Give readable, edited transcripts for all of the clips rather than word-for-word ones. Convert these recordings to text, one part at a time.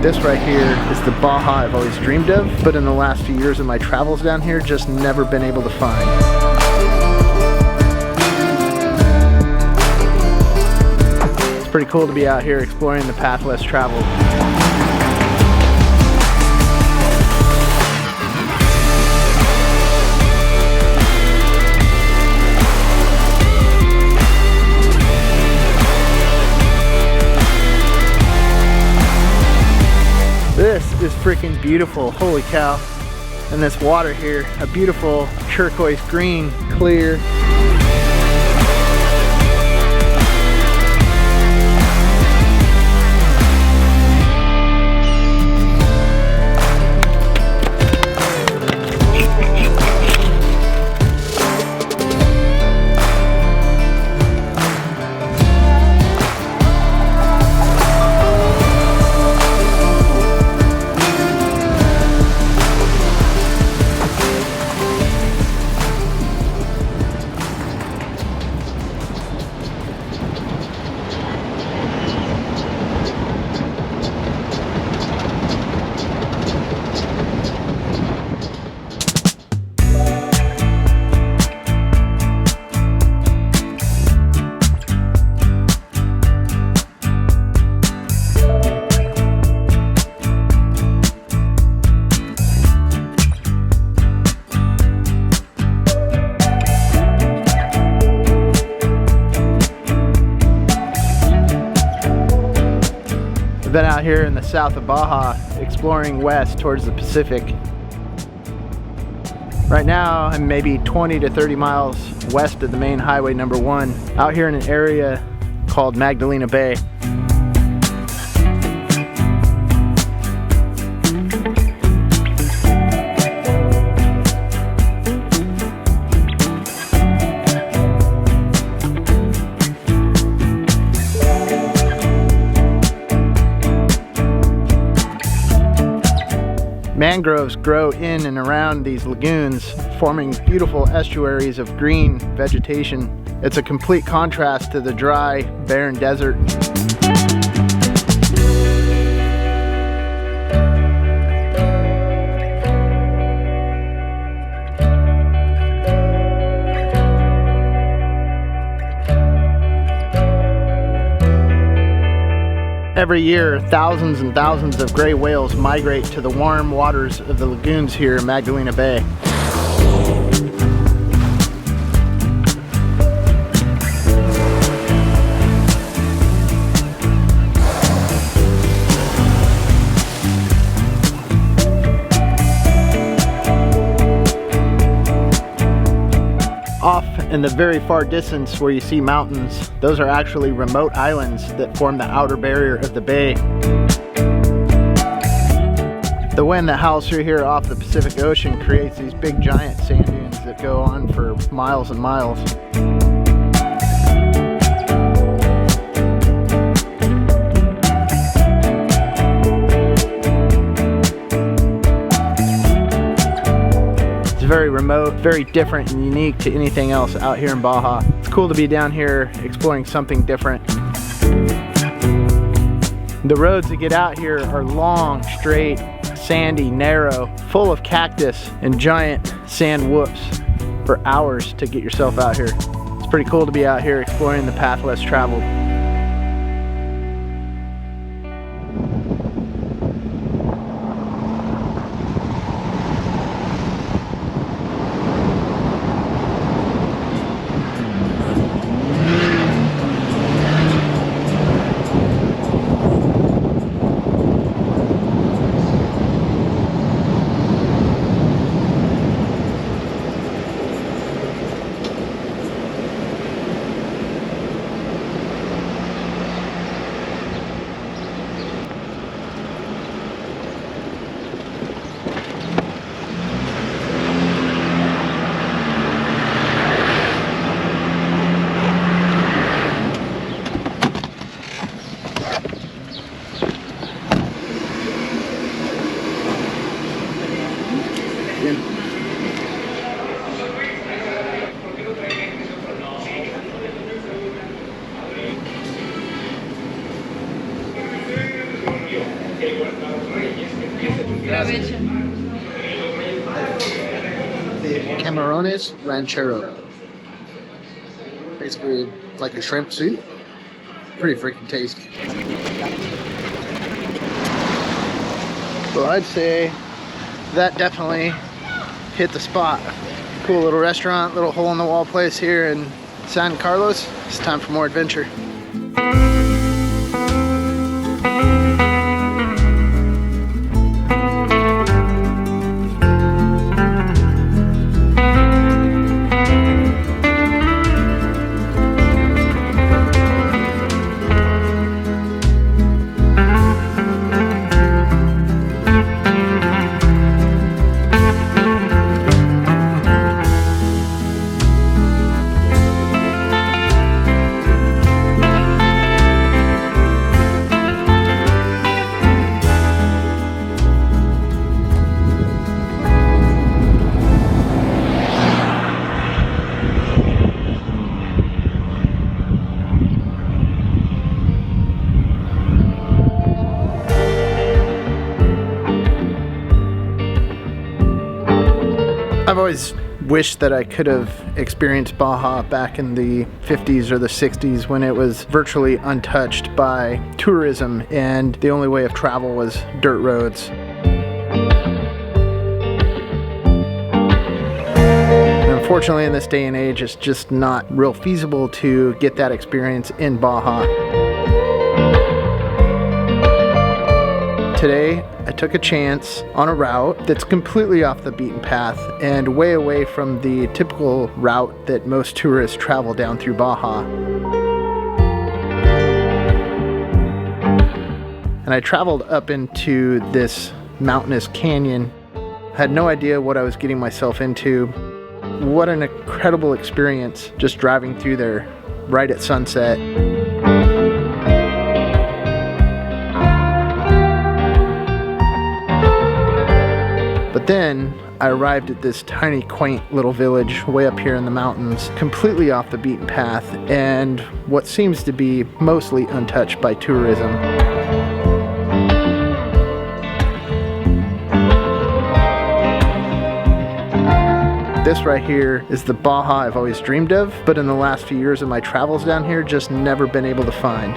This right here is the Baja I've always dreamed of, but in the last few years of my travels down here, just never been able to find. It's pretty cool to be out here exploring the path less traveled. This is freaking beautiful, holy cow. And this water here, a beautiful turquoise green, clear. Been out here in the south of Baja, exploring west towards the Pacific. Right now, I'm maybe 20 to 30 miles west of the main highway number 1, out here in an area called Magdalena Bay. Mangroves grow in and around these lagoons, forming beautiful estuaries of green vegetation. It's a complete contrast to the dry, barren desert. Every year, thousands and thousands of gray whales migrate to the warm waters of the lagoons here in Magdalena Bay. Off in the very far distance where you see mountains, those are actually remote islands that form the outer barrier of the bay. The wind that howls through here off the Pacific Ocean creates these big giant sand dunes that go on for miles and miles. Very remote, very different and unique to anything else out here in Baja. It's cool to be down here exploring something different. The roads that get out here are long, straight, sandy, narrow, full of cactus and giant sand whoops for hours to get yourself out here. It's pretty cool to be out here exploring the path less traveled. Camarones ranchero. Basically like a shrimp soup. Pretty freaking tasty. Well, I'd say that definitely hit the spot. Cool little restaurant, little hole in the wall place here in San Carlos. It's time for more adventure. I've always wished that I could have experienced Baja back in the 50s or the 60s when it was virtually untouched by tourism and the only way of travel was dirt roads. Unfortunately, in this day and age, it's just not real feasible to get that experience in Baja. Today, I took a chance on a route that's completely off the beaten path and way away from the typical route that most tourists travel down through Baja. And I traveled up into this mountainous canyon. I had no idea what I was getting myself into. What an incredible experience just driving through there right at sunset. But then I arrived at this tiny, quaint little village way up here in the mountains, completely off the beaten path, and what seems to be mostly untouched by tourism. This right here is the Baja I've always dreamed of, but in the last few years of my travels down here, just never been able to find.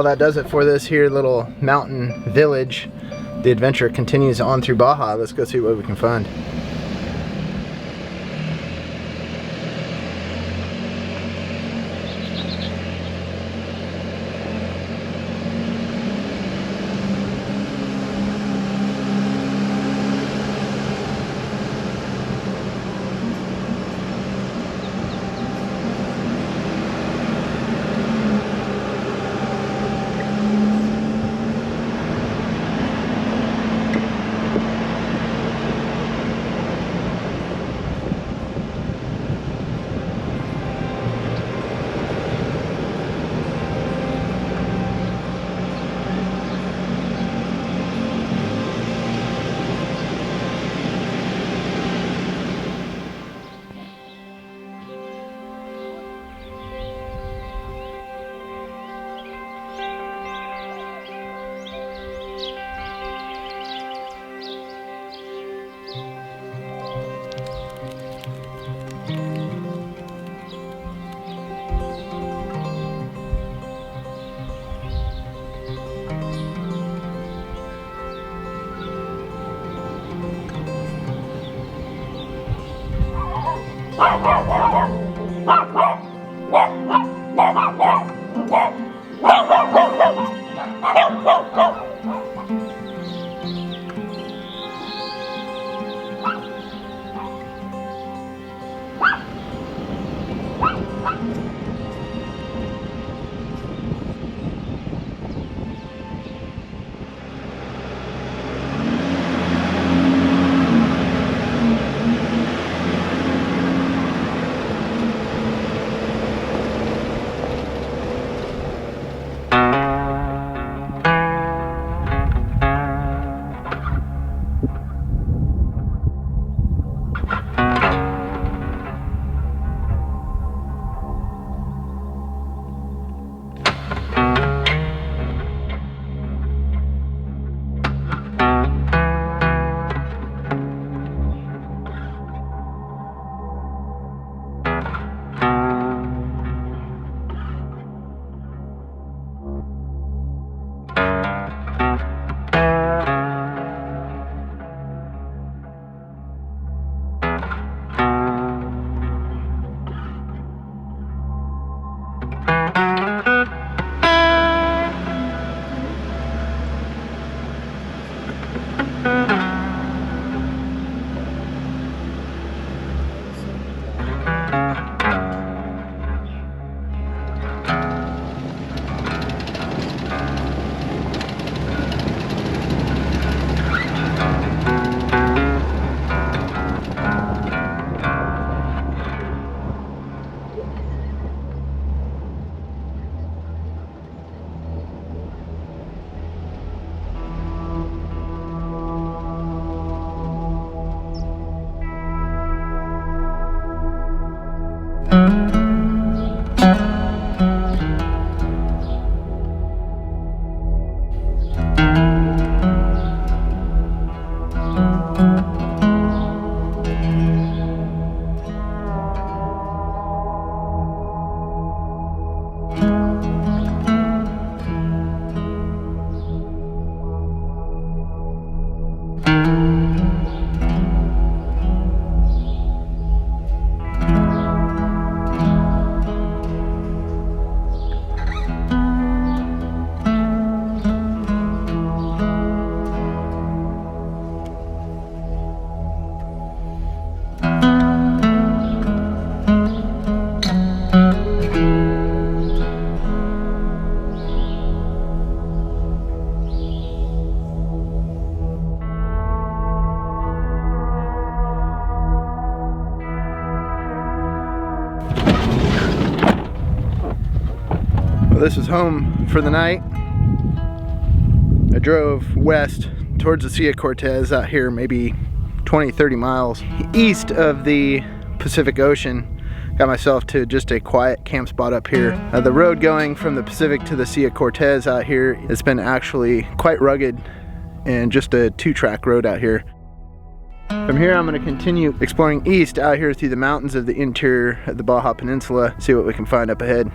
Well, that does it for this here little mountain village. The adventure continues on through Baja. Let's go see what we can find. This is home for the night. I drove west towards the Sea of Cortez out here, maybe 20-30 miles east of the Pacific Ocean. Got myself to just a quiet camp spot up here. The road going from the Pacific to the Sea of Cortez out here has been actually quite rugged and just a 2-track road out here. From here I'm going to continue exploring east out here through the mountains of the interior of the Baja Peninsula, see what we can find up ahead.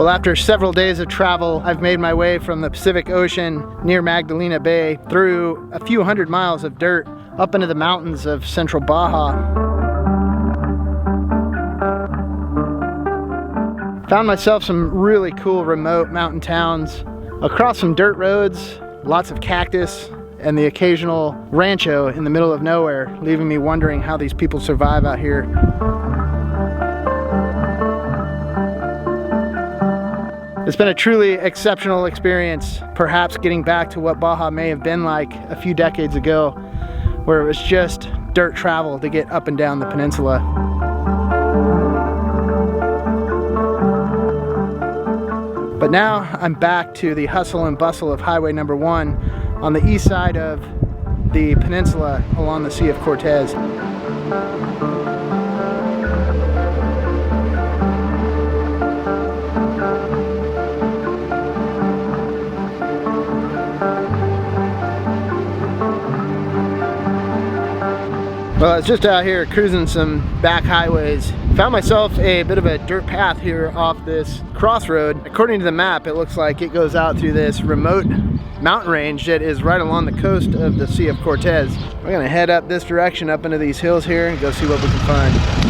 Well, after several days of travel, I've made my way from the Pacific Ocean near Magdalena Bay through a few hundred miles of dirt up into the mountains of central Baja. Found myself some really cool remote mountain towns across some dirt roads, lots of cactus, and the occasional rancho in the middle of nowhere, leaving me wondering how these people survive out here. It's been a truly exceptional experience, perhaps getting back to what Baja may have been like a few decades ago, where it was just dirt travel to get up and down the peninsula. But now I'm back to the hustle and bustle of Highway number 1 on the east side of the peninsula along the Sea of Cortez. Well, I was just out here cruising some back highways. Found myself a bit of a dirt path here off this crossroad. According to the map, it looks like it goes out through this remote mountain range that is right along the coast of the Sea of Cortez. We're gonna head up this direction, up into these hills here, and go see what we can find.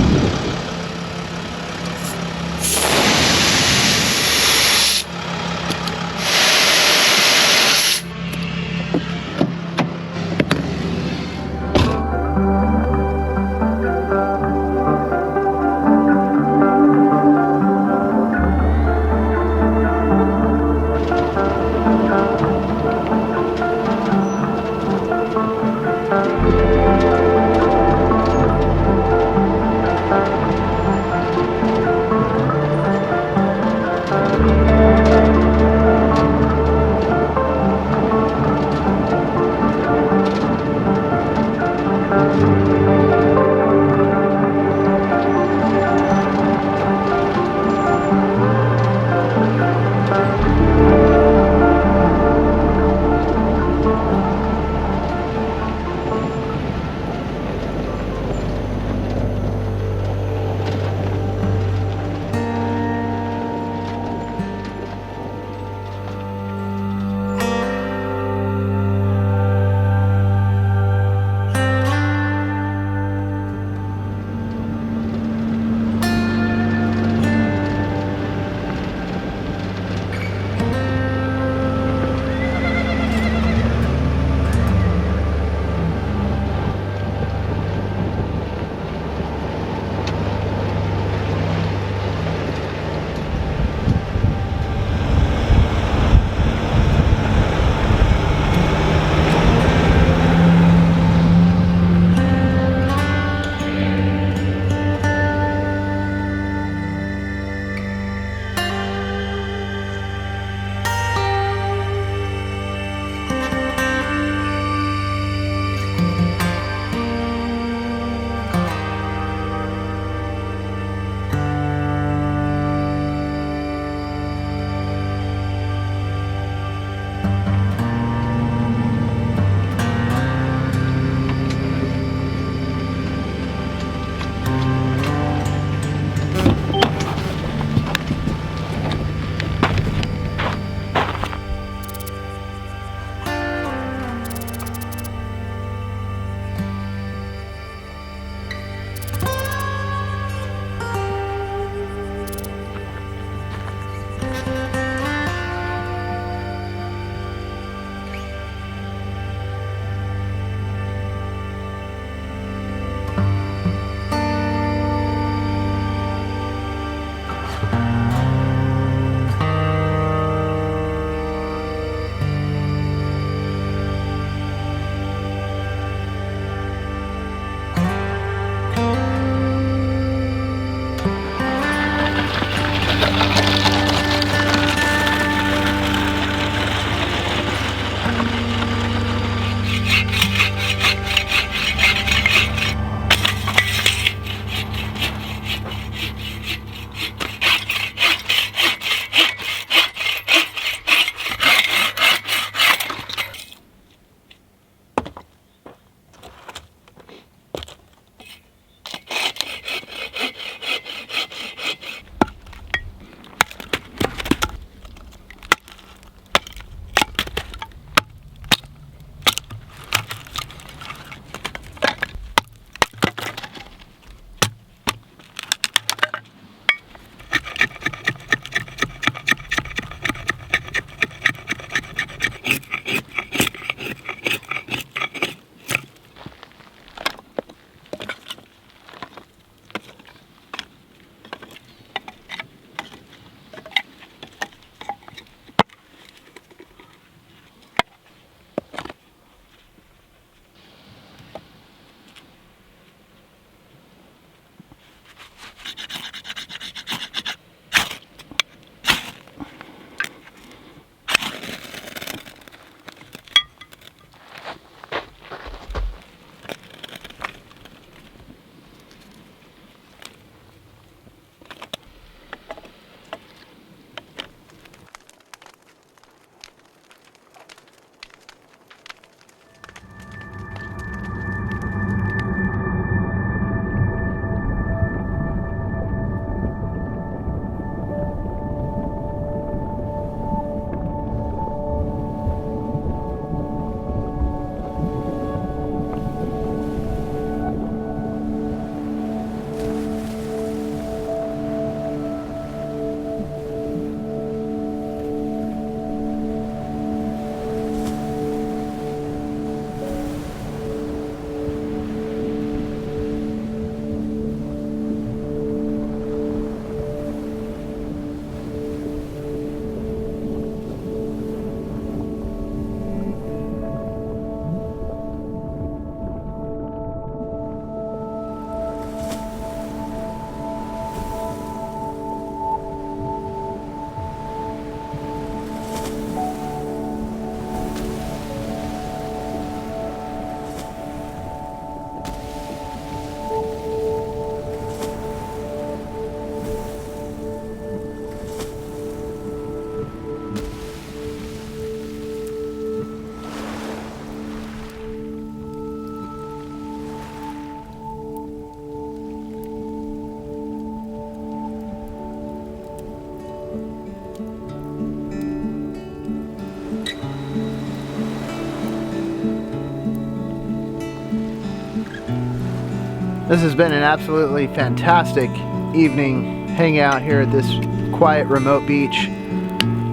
This has been an absolutely fantastic evening hanging out here at this quiet remote beach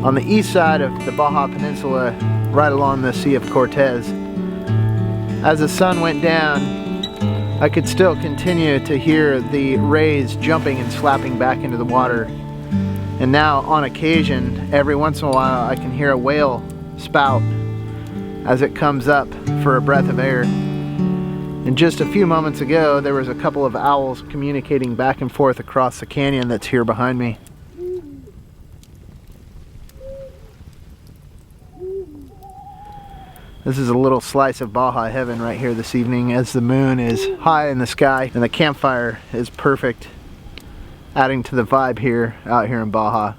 on the east side of the Baja Peninsula, right along the Sea of Cortez. As the sun went down, I could still continue to hear the rays jumping and slapping back into the water. And now, on occasion, every once in a while, I can hear a whale spout as it comes up for a breath of air. And just a few moments ago, there was a couple of owls communicating back and forth across the canyon that's here behind me. This is a little slice of Baja heaven right here this evening as the moon is high in the sky and the campfire is perfect, adding to the vibe here out here in Baja.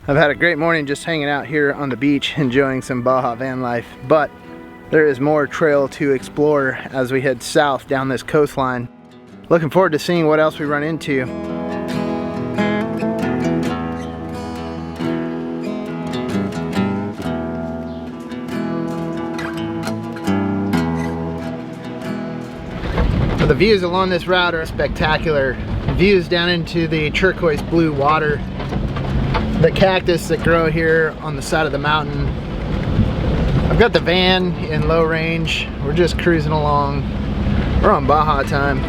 I've had a great morning just hanging out here on the beach, enjoying some Baja van life, but there is more trail to explore as we head south down this coastline. Looking forward to seeing what else we run into. The views along this route are spectacular. Views down into the turquoise blue water. The cactus that grow here on the side of the mountain. I've got the van in low range. We're just cruising along. We're on Baja time.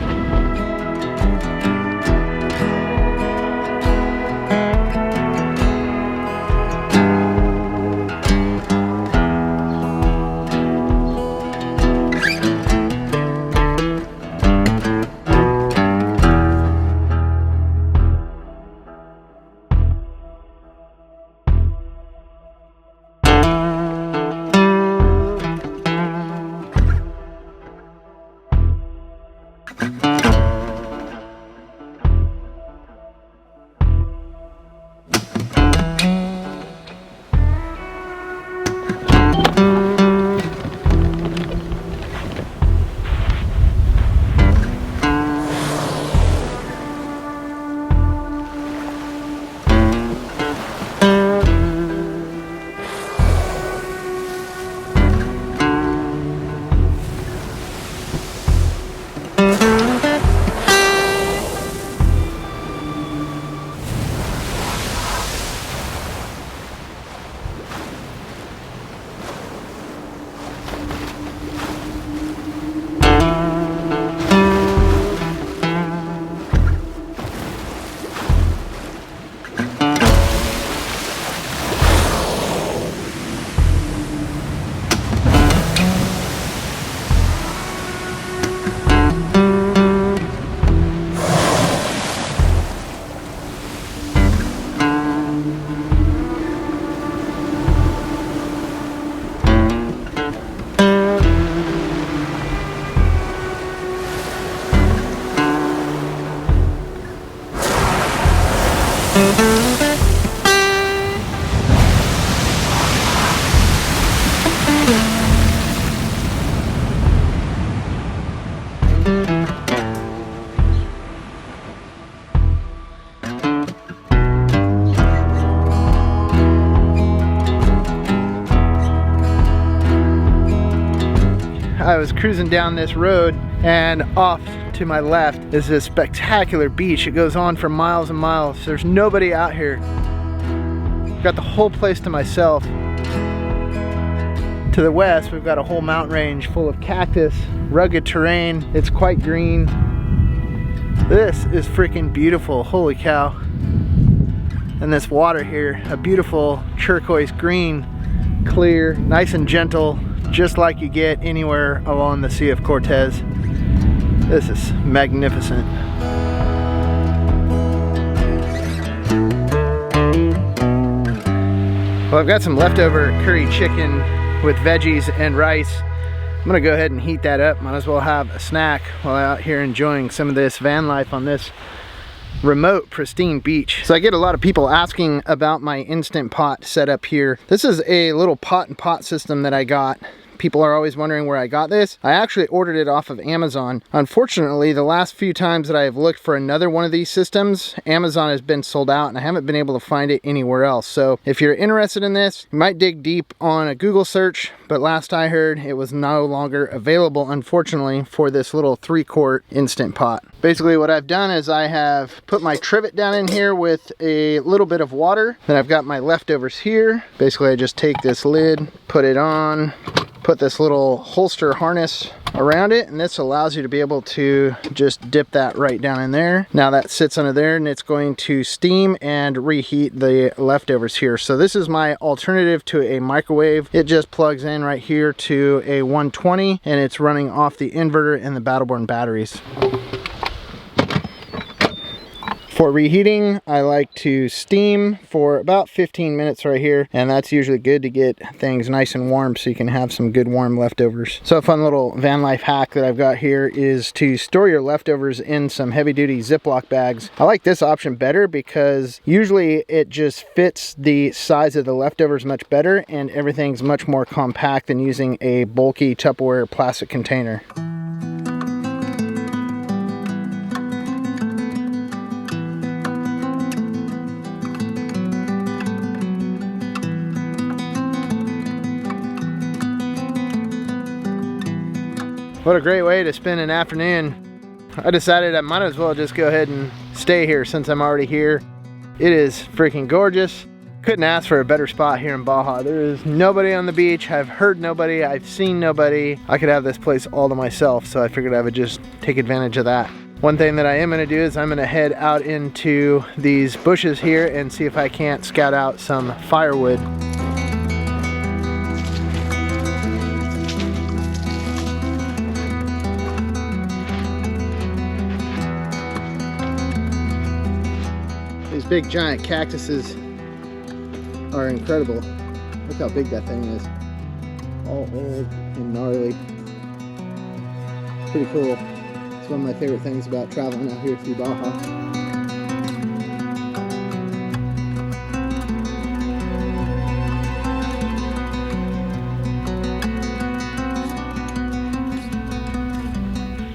I was cruising down this road, and off to my left is this spectacular beach. It goes on for miles and miles. There's nobody out here. I've got the whole place to myself. To the west, we've got a whole mountain range full of cactus, rugged terrain. It's quite green. This is freaking beautiful, holy cow. And this water here, a beautiful turquoise green, clear, nice and gentle, just like you get anywhere along the Sea of Cortez. This is magnificent. Well, I've got some leftover curry chicken with veggies and rice. I'm gonna go ahead and heat that up. Might as well have a snack while out here enjoying some of this van life on this remote, pristine beach. So I get a lot of people asking about my Instant Pot setup here. This is a little pot and pot system that I got. People are always wondering where I got this. I actually ordered it off of Amazon. Unfortunately, the last few times that I have looked for another one of these systems, Amazon has been sold out and I haven't been able to find it anywhere else. So if you're interested in this, you might dig deep on a Google search, but last I heard it was no longer available, unfortunately, for this little 3-quart Instant Pot. Basically what I've done is I have put my trivet down in here with a little bit of water. Then I've got my leftovers here. Basically I just take this lid, put it on, put this little holster harness around it, and this allows you to be able to just dip that right down in there. Now that sits under there and it's going to steam and reheat the leftovers here. So this is my alternative to a microwave. It just plugs in right here to a 120 and it's running off the inverter and the Battleborn batteries. For reheating, I like to steam for about 15 minutes right here, and that's usually good to get things nice and warm so you can have some good warm leftovers. So a fun little van life hack that I've got here is to store your leftovers in some heavy duty Ziploc bags. I like this option better because usually it just fits the size of the leftovers much better and everything's much more compact than using a bulky Tupperware plastic container. What a great way to spend an afternoon. I decided I might as well just go ahead and stay here since I'm already here. It is freaking gorgeous. Couldn't ask for a better spot here in Baja. There is nobody on the beach. I've heard nobody. I've seen nobody. I could have this place all to myself, so I figured I would just take advantage of that. One thing that I am going to do is I'm going to head out into these bushes here and see if I can't scout out some firewood. These big giant cactuses are incredible. Look how big that thing is. All old and gnarly. Pretty cool. It's one of my favorite things about traveling out here through Baja.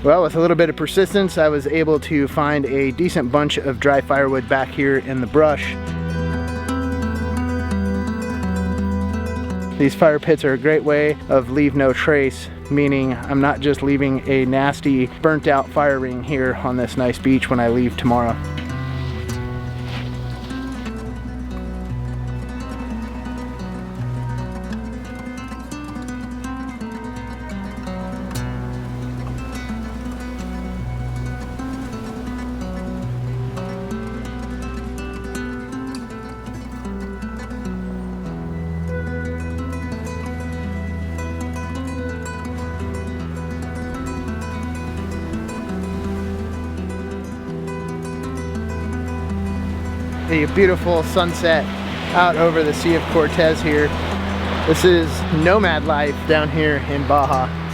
Well, with a little bit of persistence, I was able to find a decent bunch of dry firewood back here in the brush. These fire pits are a great way of leave no trace, meaning I'm not just leaving a nasty burnt out fire ring here on this nice beach when I leave tomorrow. A beautiful sunset out over the Sea of Cortez here. This is nomad life down here in Baja.